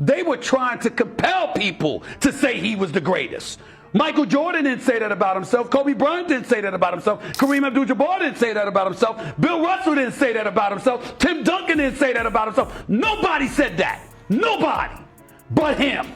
They were trying to compel people to say he was the greatest. Michael Jordan didn't say that about himself. Kobe Bryant didn't say that about himself. Kareem Abdul-Jabbar didn't say that about himself. Bill Russell didn't say that about himself. Tim Duncan didn't say that about himself. Nobody said that. Nobody but him.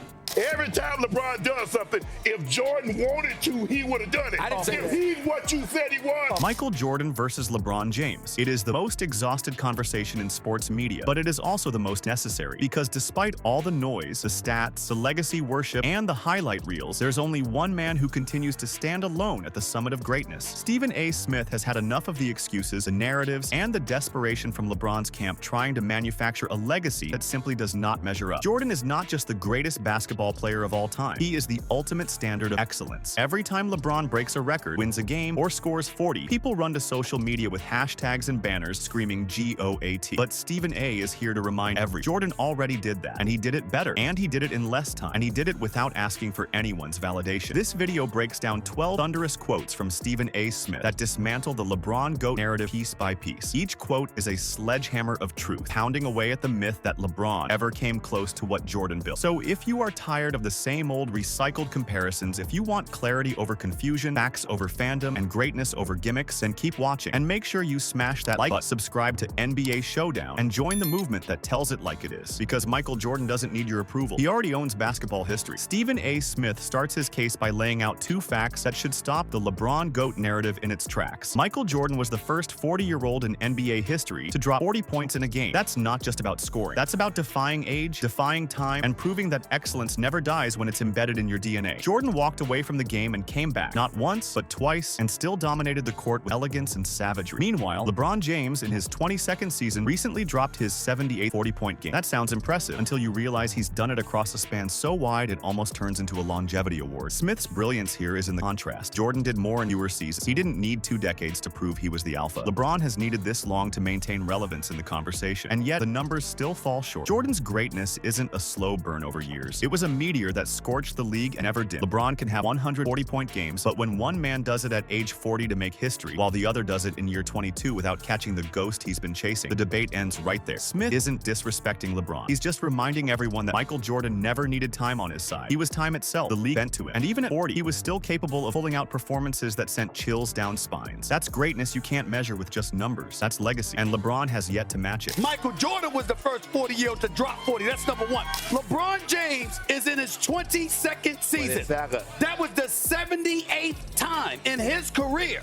Every time LeBron does something, if Jordan wanted to, he would have done it. I didn't say that. He's what you said he was. Michael Jordan versus LeBron James. It is the most exhausted conversation in sports media, but it is also the most necessary because despite all the noise, the stats, the legacy worship, and the highlight reels, there's only one man who continues to stand alone at the summit of greatness. Stephen A. Smith has had enough of the excuses, the narratives, and the desperation from LeBron's camp trying to manufacture a legacy that simply does not measure up. Jordan is not just the greatest basketball player of all time. He is the ultimate standard of excellence. Every time LeBron breaks a record, wins a game, or scores 40, people run to social media with hashtags and banners screaming GOAT. But Stephen A. is here to remind everyone, Jordan already did that, and he did it better, and he did it in less time, and he did it without asking for anyone's validation. This video breaks down 12 thunderous quotes from Stephen A. Smith that dismantle the LeBron GOAT narrative piece by piece. Each quote is a sledgehammer of truth, pounding away at the myth that LeBron ever came close to what Jordan built. So if you are tired of the same old recycled comparisons, if you want clarity over confusion, facts over fandom, and greatness over gimmicks, then keep watching. And make sure you smash that like button, subscribe to NBA Showdown, and join the movement that tells it like it is. Because Michael Jordan doesn't need your approval. He already owns basketball history. Stephen A. Smith starts his case by laying out two facts that should stop the LeBron GOAT narrative in its tracks. Michael Jordan was the first 40-year-old in NBA history to drop 40 points in a game. That's not just about scoring. That's about defying age, defying time, and proving that excellence never dies when it's embedded in your DNA. Jordan walked away from the game and came back, not once, but twice, and still dominated the court with elegance and savagery. Meanwhile, LeBron James, in his 22nd season, recently dropped his 78th 40-point game. That sounds impressive until you realize he's done it across a span so wide it almost turns into a longevity award. Smith's brilliance here is in the contrast. Jordan did more in fewer seasons. He didn't need 2 decades to prove he was the alpha. LeBron has needed this long to maintain relevance in the conversation, and yet the numbers still fall short. Jordan's greatness isn't a slow burn over years. It was a meteor that scorched the league and never did. LeBron can have 140-point games, but when one man does it at age 40 to make history, while the other does it in year 22 without catching the ghost he's been chasing, the debate ends right there. Smith isn't disrespecting LeBron. He's just reminding everyone that Michael Jordan never needed time on his side. He was time itself. The league bent to it. And even at 40, he was still capable of pulling out performances that sent chills down spines. That's greatness you can't measure with just numbers. That's legacy. And LeBron has yet to match it. Michael Jordan was the first 40-year-old to drop 40. That's number one. LeBron James is in his 22nd season. That was the 78th time in his career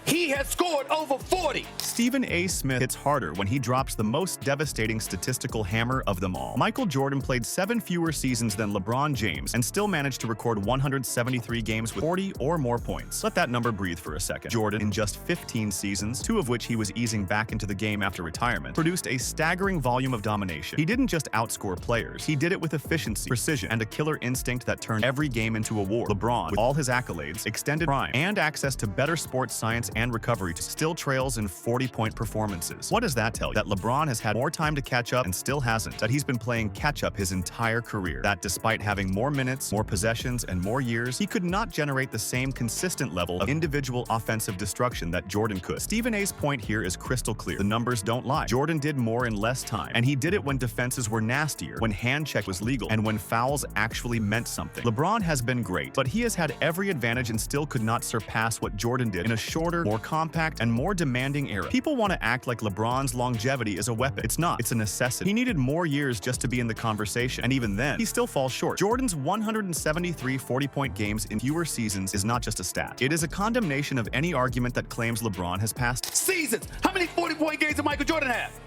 he has scored over 40. Stephen A. Smith hits harder when he drops the most devastating statistical hammer of them all. Michael Jordan played 7 fewer seasons than LeBron James and still managed to record 173 games with 40 or more points. Let that number breathe for a second. Jordan, in just 15 seasons, 2 of which he was easing back into the game after retirement, produced a staggering volume of domination. He didn't just outscore players, he did it with efficiency, precision, and a killer instinct that turned every game into a war. LeBron, with all his accolades, extended prime, and access to better sports science and recovery, still trails in 40-point performances. What does that tell you? That LeBron has had more time to catch up and still hasn't. That he's been playing catch-up his entire career. That despite having more minutes, more possessions, and more years, he could not generate the same consistent level of individual offensive destruction that Jordan could. Stephen A.'s point here is crystal clear. The numbers don't lie. Jordan did more in less time, and he did it when defenses were nastier, when hand check was legal, and when fouls actually meant something. LeBron has been great, but he has had every advantage and still could not surpass what Jordan did in a shorter, more compact, and more demanding era. People want to act like LeBron's longevity is a weapon. It's not. It's a necessity. He needed more years just to be in the conversation, and even then, he still falls short. Jordan's 173 40-point games in fewer seasons is not just a stat. It is a condemnation of any argument that claims LeBron has passed seasons. How many 40-point games did Michael Jordan have?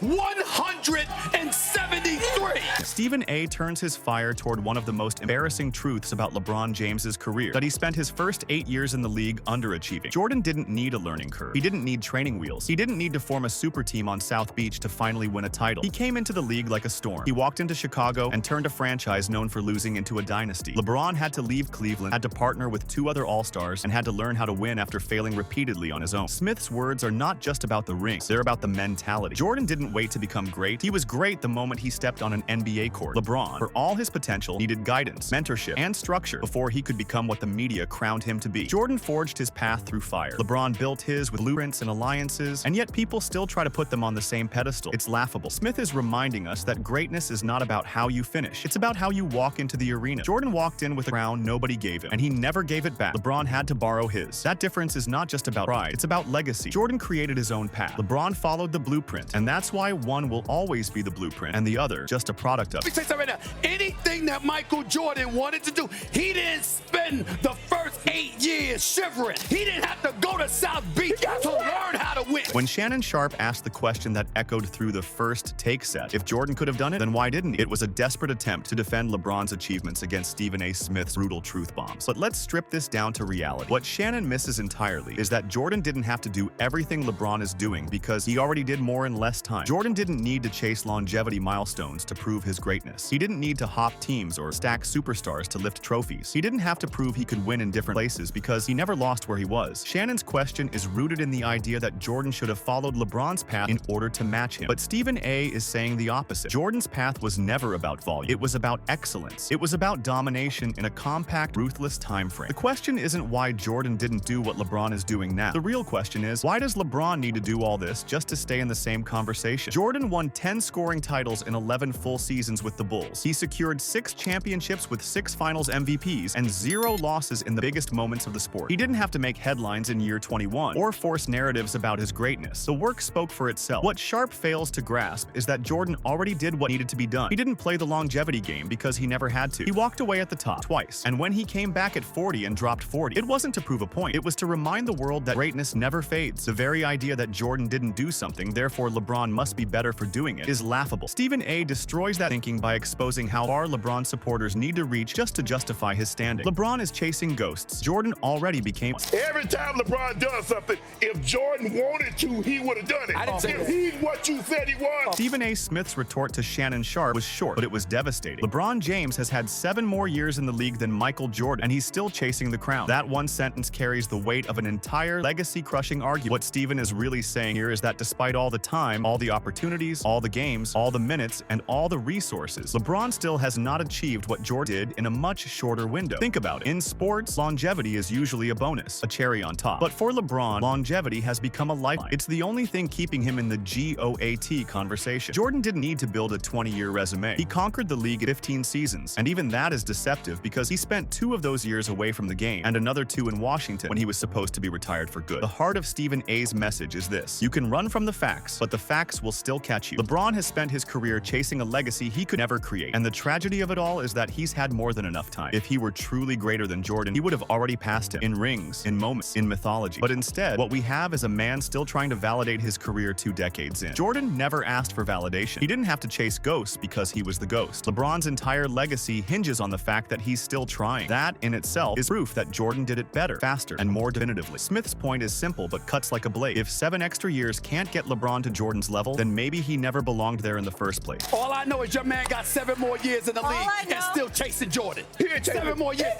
173! Stephen A. turns his fire toward one of the most embarrassing truths about LeBron James's career, that he spent his first 8 years in the league underachieving. Jordan didn't need a learning curve. He didn't need training wheels. He didn't need to form a super team on South Beach to finally win a title. He came into the league like a storm. He walked into Chicago and turned a franchise known for losing into a dynasty. LeBron had to leave Cleveland, had to partner with 2 other All-Stars, and had to learn how to win after failing repeatedly on his own. Smith's words are not just about the rings, they're about the mentality. Jordan didn't wait to become great. He was great the moment he stepped on an NBA NBA court. LeBron, for all his potential, needed guidance, mentorship, and structure before he could become what the media crowned him to be. Jordan forged his path through fire. LeBron built his with blueprints and alliances, and yet people still try to put them on the same pedestal. It's laughable. Smith is reminding us that greatness is not about how you finish. It's about how you walk into the arena. Jordan walked in with a crown nobody gave him, and he never gave it back. LeBron had to borrow his. That difference is not just about pride, it's about legacy. Jordan created his own path. LeBron followed the blueprint, and that's why one will always be the blueprint, and the other just a product of it. Let me say something right now. Anything that Michael Jordan wanted to do, he didn't spend the first 8 years shivering. He didn't have to go to South Beach to learn how to win. When Shannon Sharpe asked the question that echoed through the first take set, if Jordan could have done it, then why didn't he? It was a desperate attempt to defend LeBron's achievements against Stephen A. Smith's brutal truth bombs. But let's strip this down to reality. What Shannon misses entirely is that Jordan didn't have to do everything LeBron is doing because he already did more in less time. Jordan didn't need to chase longevity milestones to prove his greatness. He didn't need to hop teams or stack superstars to lift trophies. He didn't have to prove he could win in different places because he never lost where he was. Shannon's question is rooted in the idea that Jordan should have followed LeBron's path in order to match him. But Stephen A. is saying the opposite. Jordan's path was never about volume. It was about excellence. It was about domination in a compact, ruthless time frame. The question isn't why Jordan didn't do what LeBron is doing now. The real question is, why does LeBron need to do all this just to stay in the same conversation? Jordan won 10 scoring titles in 11 full seasons with the Bulls. He secured 6 championships with 6 finals MVPs and 0 losses in the biggest moments of the sport. He didn't have to make headlines in year 21 or force narratives about his greatness. The work spoke for itself. What Sharpe fails to grasp is that Jordan already did what needed to be done. He didn't play the longevity game because he never had to. He walked away at the top twice, and when he came back at 40 and dropped 40, it wasn't to prove a point. It was to remind the world that greatness never fades. The very idea that Jordan didn't do something, therefore LeBron must be better for doing it, is laughable. Stephen A. destroys that thinking by exposing how far LeBron supporters need to reach just to justify his standing. LeBron is chasing ghosts. Jordan already became one. Every time LeBron does something, if Jordan wanted to, he would have done it. I didn't say if that. he's what you said he was. Stephen A. Smith's retort to Shannon Sharpe was short, but it was devastating. LeBron James has had 7 more years in the league than Michael Jordan, and he's still chasing the crown. That one sentence carries the weight of an entire legacy-crushing argument. What Stephen is really saying here is that despite all the time, all the opportunities, all the games, all the minutes, and all the resources, LeBron still has not achieved what Jordan did in a much shorter window. Think about it. In sports, longevity is usually a bonus, a cherry on top. But for LeBron, longevity has become a lifeline. It's the only thing keeping him in the GOAT conversation. Jordan didn't need to build a 20-year resume. He conquered the league in 15 seasons, and even that is deceptive because he spent 2 of those years away from the game and another 2 in Washington when he was supposed to be retired for good. The heart of Stephen A.'s message is this: you can run from the facts, but the facts will still catch you. LeBron has spent his career chasing a legacy he could never create, and the tragedy of it all is that he's had more than enough time. If he were truly greater than Jordan, he would have already passed him in rings, in moments, in mythology. But instead, what we have is a man still trying to validate his career 2 decades in. Jordan never asked for validation. He didn't have to chase ghosts because he was the ghost. LeBron's entire legacy hinges on the fact that he's still trying. That in itself is proof that Jordan did it better, faster, and more definitively. Smith's point is simple but cuts like a blade. If 7 extra years can't get LeBron to Jordan's level, then maybe he never belonged there in the first place. All I know is your man got 7 more years in the league and still chasing Jordan. He ain't chasing 7 more years.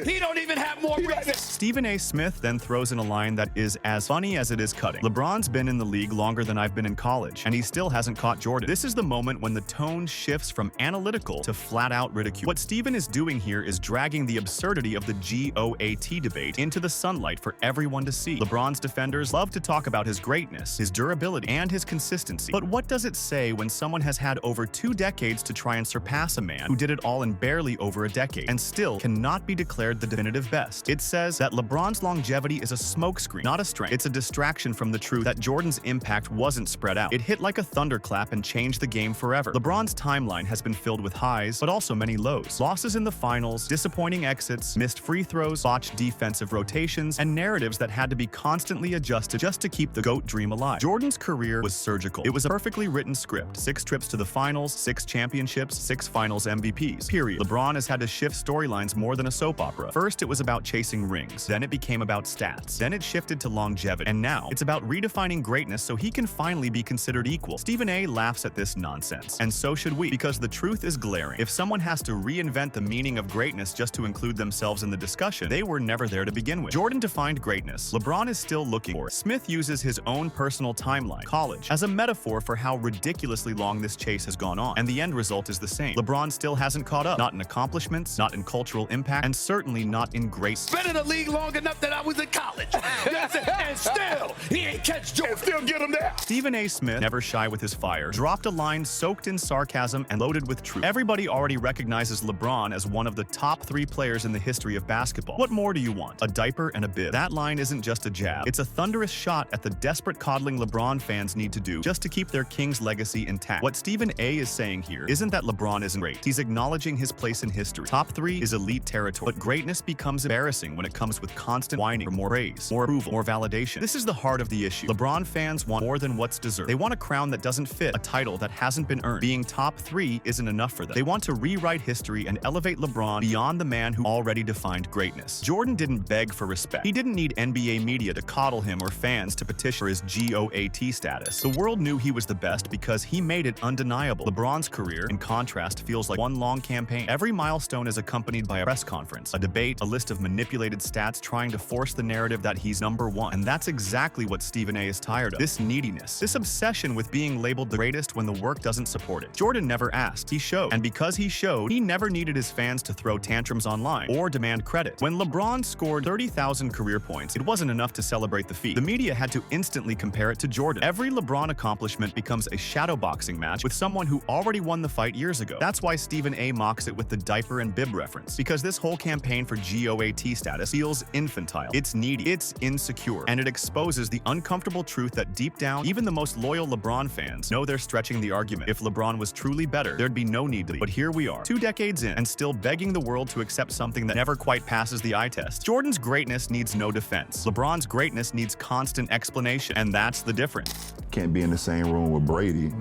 He don't even have more rings. Stephen A. Smith then throws in a line that is as funny as it is cutting. LeBron's been in the league longer than I've been in college, and he still hasn't caught Jordan. This is the moment when the tone shifts from analytical to flat-out ridicule. What Stephen is doing here is dragging the absurdity of the GOAT debate into the sunlight for everyone to see. LeBron's defenders love to talk about his greatness, his durability, and his consistency. But what does it say when someone has had over 2 decades to try and surpass a man who did it all in barely over a decade and still cannot be declared the definitive best? It says that LeBron's longevity is a smokescreen, not a strength. It's a distraction from the truth that Jordan's impact wasn't spread out. It hit like a thunderclap and changed the game forever. LeBron's timeline has been filled with highs, but also many lows. Losses in the finals, disappointing exits, missed free throws, botched defensive rotations, and narratives that had to be constantly adjusted just to keep the GOAT dream alive. Jordan's career was surgical. It was a perfectly written script. 6 trips to the finals, 6 championships, 6 finals MVPs. Period. LeBron has had to shift storylines more than a soap opera. First, it was about chasing rings. Then it became about stats. Then it shifted to longevity. And now, it's about redefining greatness so he can finally be considered equal. Stephen A. laughs at this nonsense. And so should we, because the truth is glaring. If someone has to reinvent the meaning of greatness just to include themselves in the discussion, they were never there to begin with. Jordan defined greatness. LeBron is still looking for it. Smith uses his own personal timeline, college, as a metaphor for how ridiculously long this chase has gone on. And and the end result is the same. LeBron still hasn't caught up. Not in accomplishments, not in cultural impact, and certainly not in grace. Been in the league long enough that I was in college. And still, he ain't catch Jordan. Still get him there. Stephen A. Smith, never shy with his fire, dropped a line soaked in sarcasm and loaded with truth. Everybody already recognizes LeBron as one of the top 3 players in the history of basketball. What more do you want? A diaper and a bib. That line isn't just a jab. It's a thunderous shot at the desperate coddling LeBron fans need to do just to keep their king's legacy intact. What Stephen A. is saying here isn't that LeBron isn't great. He's acknowledging his place in history. Top 3 is elite territory, but greatness becomes embarrassing when it comes with constant whining for more praise, more approval, more validation. This is the heart of the issue. LeBron fans want more than what's deserved. They want a crown that doesn't fit, a title that hasn't been earned. Being top 3 isn't enough for them. They want to rewrite history and elevate LeBron beyond the man who already defined greatness. Jordan didn't beg for respect. He didn't need NBA media to coddle him or fans to petition for his GOAT status. The world knew he was the best because he made it undeniable. LeBron's career, in contrast, feels like one long campaign. Every milestone is accompanied by a press conference, a debate, a list of manipulated stats trying to force the narrative that he's number 1. And that's exactly what Stephen A. is tired of. This neediness, this obsession with being labeled the greatest when the work doesn't support it. Jordan never asked, he showed. And because he showed, he never needed his fans to throw tantrums online or demand credit. When LeBron scored 30,000 career points, it wasn't enough to celebrate the feat. The media had to instantly compare it to Jordan. Every LeBron accomplishment becomes a shadowboxing match with someone who already won the fight years ago. That's why Stephen A. mocks it with the diaper and bib reference, because this whole campaign for GOAT status feels infantile. It's needy, it's insecure, and it exposes the uncomfortable truth that deep down, even the most loyal LeBron fans know they're stretching the argument. If LeBron was truly better, there'd be no need to leave. But here we are, 2 decades in, and still begging the world to accept something that never quite passes the eye test. Jordan's greatness needs no defense. LeBron's greatness needs constant explanation, and that's the difference. Can't be in the same room with Brady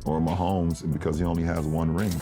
or Mahomes because he only has 1 ring.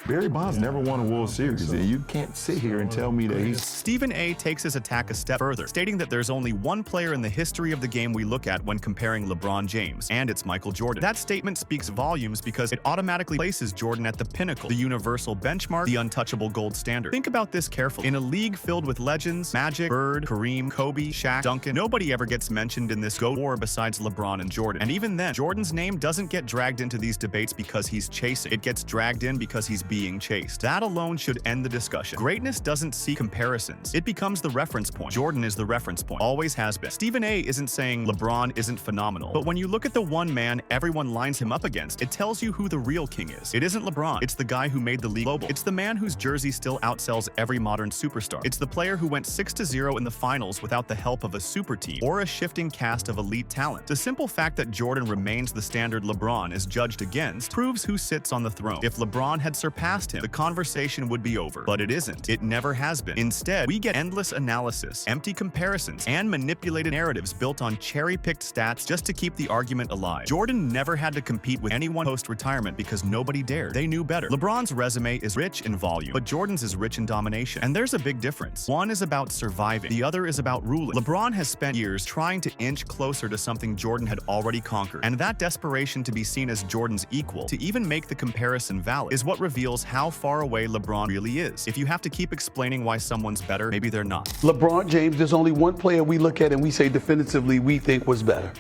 Barry Bonds never won a World Series, and you can't sit here and tell me that he's... Stephen A. takes his attack a step further, stating that there's only one player in the history of the game we look at when comparing LeBron James, and it's Michael Jordan. That statement speaks volumes because it automatically places Jordan at the pinnacle, the universal benchmark, the untouchable gold standard. Think about this carefully. In a league filled with legends, Magic, Bird, Kareem, Kobe, Shaq, Duncan, nobody ever gets mentioned in this GOAT war besides LeBron and Jordan. And even then, Jordan's name doesn't get dragged into these debates because he's chasing. It gets dragged in because he's being chased. That alone should end the discussion. Greatness doesn't seek comparisons. It becomes the reference point. Jordan is the reference point. Always has been. Stephen A. isn't saying LeBron isn't phenomenal, but when you look at the one man everyone lines him up against, it tells you who the real king is. It isn't LeBron. It's the guy who made the league global. It's the man whose jersey still outsells every modern superstar. It's the player who went 6-0 in the finals without the help of a super team or a shifting cast of elite talent. The simple fact that Jordan remains the standard LeBron is judged against proves who sits on the throne. If LeBron had surpassed him, the conversation would be over. But it isn't. It never has been. Instead, we get endless analysis, empty comparisons, and manipulated narratives built on cherry-picked stats just to keep the argument alive. Jordan never had to compete with anyone post-retirement because nobody dared. They knew better. LeBron's resume is rich in volume, but Jordan's is rich in domination. And there's a big difference. One is about surviving. The other is about ruling. LeBron has spent years trying to inch closer to something Jordan had already conquered. And that desperation to be seen as Jordan's equal, to even make the comparison valid, is what reveals how far away LeBron really is. If you have to keep explaining why someone's better, maybe they're not. LeBron James, there's only one player we look at and we say definitively we think was better.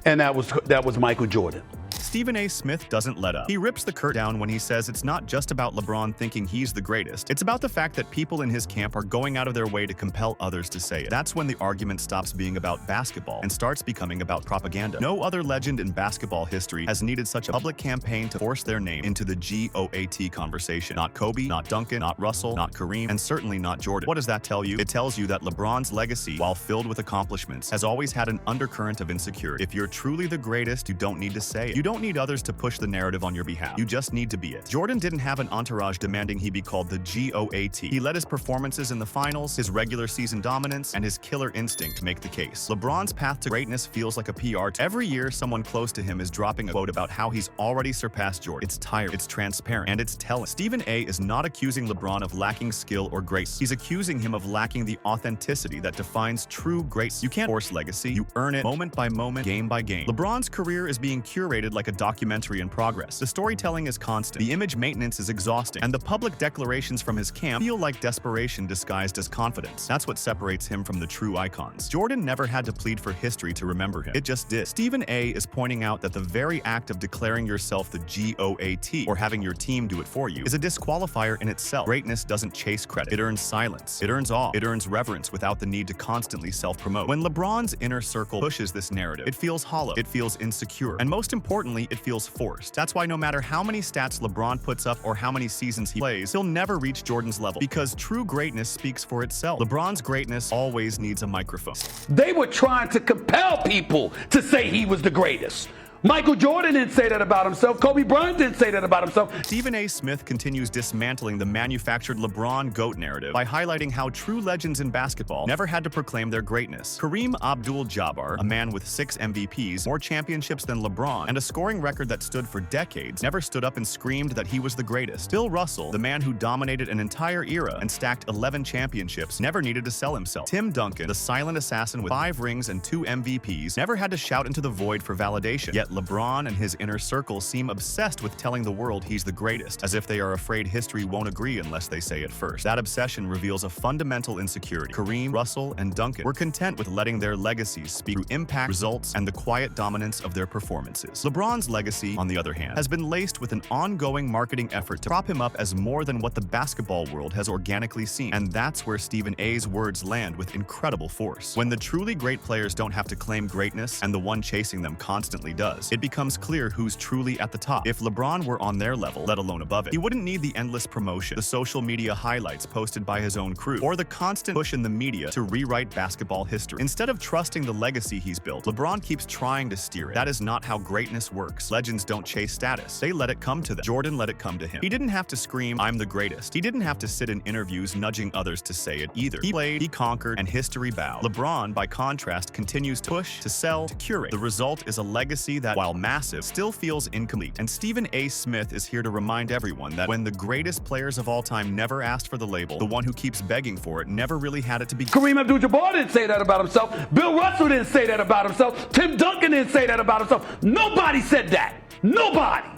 And that was Michael Jordan. Stephen A. Smith doesn't let up. He rips the curtain down when he says it's not just about LeBron thinking he's the greatest. It's about the fact that people in his camp are going out of their way to compel others to say it. That's when the argument stops being about basketball and starts becoming about propaganda. No other legend in basketball history has needed such a public campaign to force their name into the GOAT conversation. Not Kobe, not Duncan, not Russell, not Kareem, and certainly not Jordan. What does that tell you? It tells you that LeBron's legacy, while filled with accomplishments, has always had an undercurrent of insecurity. If you're truly the greatest, you don't need to say it. You don't need others to push the narrative on your behalf. You just need to be it. Jordan didn't have an entourage demanding he be called the GOAT. He let his performances in the finals, his regular season dominance, and his killer instinct make the case. LeBron's path to greatness feels like a PR. Every year, someone close to him is dropping a quote about how he's already surpassed Jordan. It's tired, it's transparent, and it's telling. Stephen A. is not accusing LeBron of lacking skill or grace. He's accusing him of lacking the authenticity that defines true greatness. You can't force legacy. You earn it moment by moment, game by game. LeBron's career is being curated like a documentary in progress. The storytelling is constant, the image maintenance is exhausting, and the public declarations from his camp feel like desperation disguised as confidence. That's what separates him from the true icons. Jordan never had to plead for history to remember him. It just did. Stephen A. is pointing out that the very act of declaring yourself the GOAT, or having your team do it for you, is a disqualifier in itself. Greatness doesn't chase credit. It earns silence. It earns awe. It earns reverence without the need to constantly self-promote. When LeBron's inner circle pushes this narrative, it feels hollow. It feels insecure. And most importantly, it feels forced. That's why no matter how many stats LeBron puts up or how many seasons he plays, he'll never reach Jordan's level, because true greatness speaks for itself. LeBron's greatness always needs a microphone. They were trying to compel people to say he was the greatest. Michael Jordan didn't say that about himself. Kobe Bryant didn't say that about himself. Stephen A. Smith continues dismantling the manufactured LeBron GOAT narrative by highlighting how true legends in basketball never had to proclaim their greatness. Kareem Abdul-Jabbar, a man with 6 MVPs, more championships than LeBron, and a scoring record that stood for decades, never stood up and screamed that he was the greatest. Bill Russell, the man who dominated an entire era and stacked 11 championships, never needed to sell himself. Tim Duncan, the silent assassin with 5 rings and 2 MVPs, never had to shout into the void for validation. Yet LeBron and his inner circle seem obsessed with telling the world he's the greatest, as if they are afraid history won't agree unless they say it first. That obsession reveals a fundamental insecurity. Kareem, Russell, and Duncan were content with letting their legacies speak through impact, results, and the quiet dominance of their performances. LeBron's legacy, on the other hand, has been laced with an ongoing marketing effort to prop him up as more than what the basketball world has organically seen, and that's where Stephen A.'s words land with incredible force. When the truly great players don't have to claim greatness, and the one chasing them constantly does, it becomes clear who's truly at the top. If LeBron were on their level, let alone above it, he wouldn't need the endless promotion, the social media highlights posted by his own crew, or the constant push in the media to rewrite basketball history. Instead of trusting the legacy he's built, LeBron keeps trying to steer it. That is not how greatness works. Legends don't chase status. They let it come to them. Jordan let it come to him. He didn't have to scream, "I'm the greatest." He didn't have to sit in interviews nudging others to say it either. He played, he conquered, and history bowed. LeBron, by contrast, continues to push, to sell, to curate. The result is a legacy that, while massive, still feels incomplete. And Stephen A. Smith is here to remind everyone that when the greatest players of all time never asked for the label, the one who keeps begging for it never really had it to be. Kareem Abdul-Jabbar didn't say that about himself. Bill Russell didn't say that about himself. Tim Duncan didn't say that about himself. Nobody said that. Nobody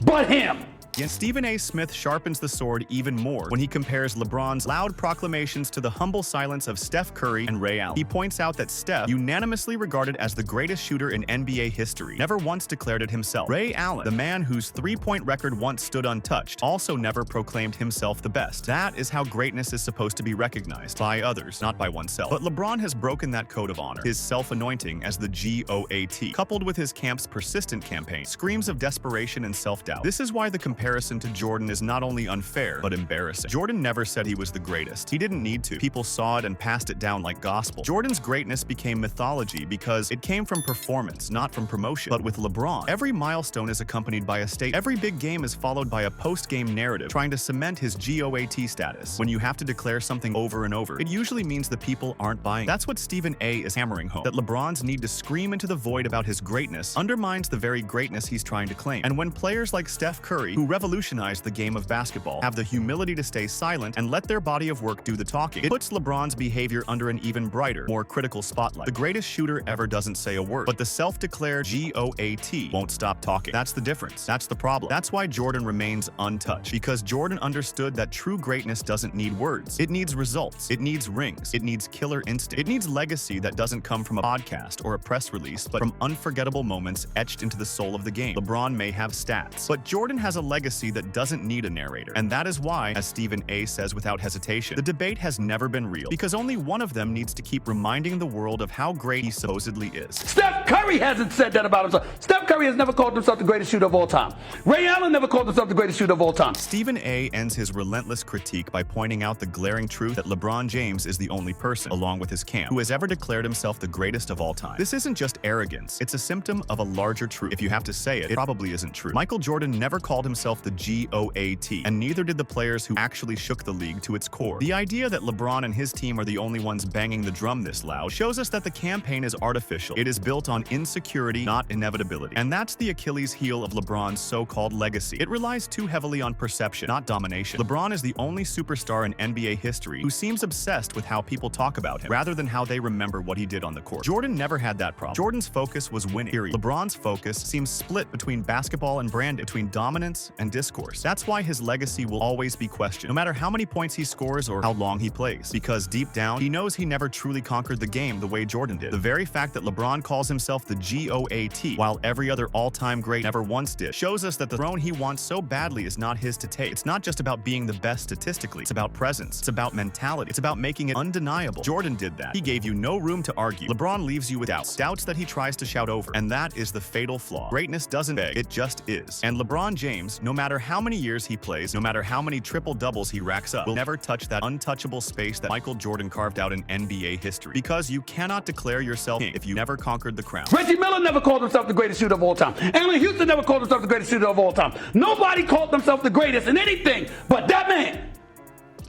but him. And Stephen A. Smith sharpens the sword even more when he compares LeBron's loud proclamations to the humble silence of Steph Curry and Ray Allen. He points out that Steph, unanimously regarded as the greatest shooter in NBA history, never once declared it himself. Ray Allen, the man whose three-point record once stood untouched, also never proclaimed himself the best. That is how greatness is supposed to be recognized, by others, not by oneself. But LeBron has broken that code of honor. His self-anointing as the GOAT, coupled with his camp's persistent campaign, screams of desperation and self-doubt. This is why the comparison to Jordan is not only unfair, but embarrassing. Jordan never said he was the greatest. He didn't need to. People saw it and passed it down like gospel. Jordan's greatness became mythology because it came from performance, not from promotion. But with LeBron, every milestone is accompanied by a statement. Every big game is followed by a post-game narrative trying to cement his GOAT status. When you have to declare something over and over, it usually means the people aren't buying. That's what Stephen A. is hammering home, that LeBron's need to scream into the void about his greatness undermines the very greatness he's trying to claim. And when players like Steph Curry, who revolutionized the game of basketball, have the humility to stay silent and let their body of work do the talking, it puts LeBron's behavior under an even brighter, more critical spotlight. The greatest shooter ever doesn't say a word, but the self-declared GOAT won't stop talking. That's the difference. That's the problem. That's why Jordan remains untouched, because Jordan understood that true greatness doesn't need words. It needs results. It needs rings. It needs killer instinct. It needs legacy that doesn't come from a podcast or a press release, but from unforgettable moments etched into the soul of the game. LeBron may have stats, but Jordan has a legacy that doesn't need a narrator. And that is why, as Stephen A. says without hesitation, the debate has never been real, because only one of them needs to keep reminding the world of how great he supposedly is. Steph Curry hasn't said that about himself. Steph Curry has never called himself the greatest shooter of all time. Ray Allen never called himself the greatest shooter of all time. Stephen A. ends his relentless critique by pointing out the glaring truth that LeBron James is the only person, along with his camp, who has ever declared himself the greatest of all time. This isn't just arrogance, it's a symptom of a larger truth. If you have to say it, it probably isn't true. Michael Jordan never called himself himself the GOAT, and neither did the players who actually shook the league to its core. The idea that LeBron and his team are the only ones banging the drum this loud shows us that the campaign is artificial. It is built on insecurity, not inevitability. And that's the Achilles heel of LeBron's so-called legacy. It relies too heavily on perception, not domination. LeBron is the only superstar in NBA history who seems obsessed with how people talk about him, rather than how they remember what he did on the court. Jordan never had that problem. Jordan's focus was winning, period. LeBron's focus seems split between basketball and branding, between dominance and discourse. That's why his legacy will always be questioned, no matter how many points he scores or how long he plays. Because deep down, he knows he never truly conquered the game the way Jordan did. The very fact that LeBron calls himself the GOAT, while every other all-time great never once did, shows us that the throne he wants so badly is not his to take. It's not just about being the best statistically. It's about presence. It's about mentality. It's about making it undeniable. Jordan did that. He gave you no room to argue. LeBron leaves you with doubts. Doubts that he tries to shout over. And that is the fatal flaw. Greatness doesn't beg. It just is. And LeBron James, no matter how many years he plays, no matter how many triple-doubles he racks up, will never touch that untouchable space that Michael Jordan carved out in NBA history. Because you cannot declare yourself king if you never conquered the crown. Reggie Miller never called himself the greatest shooter of all time. Allen Houston never called himself the greatest shooter of all time. Nobody called themselves the greatest in anything but that man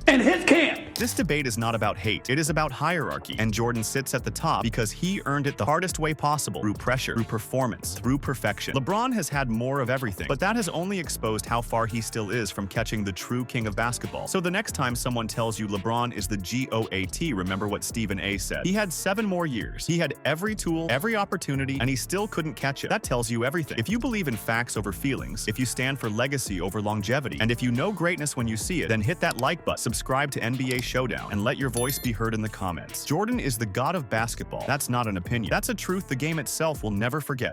and his camp. This debate is not about hate, it is about hierarchy, and Jordan sits at the top because he earned it the hardest way possible, through pressure, through performance, through perfection. LeBron has had more of everything, but that has only exposed how far he still is from catching the true king of basketball. So the next time someone tells you LeBron is the GOAT, remember what Stephen A. said. He had 7 more years. He had every tool, every opportunity, and he still couldn't catch it. That tells you everything. If you believe in facts over feelings, if you stand for legacy over longevity, and if you know greatness when you see it, then hit that like button, subscribe to NBA Showdown, and let your voice be heard in the comments. Jordan is the god of basketball. That's not an opinion. That's a truth the game itself will never forget.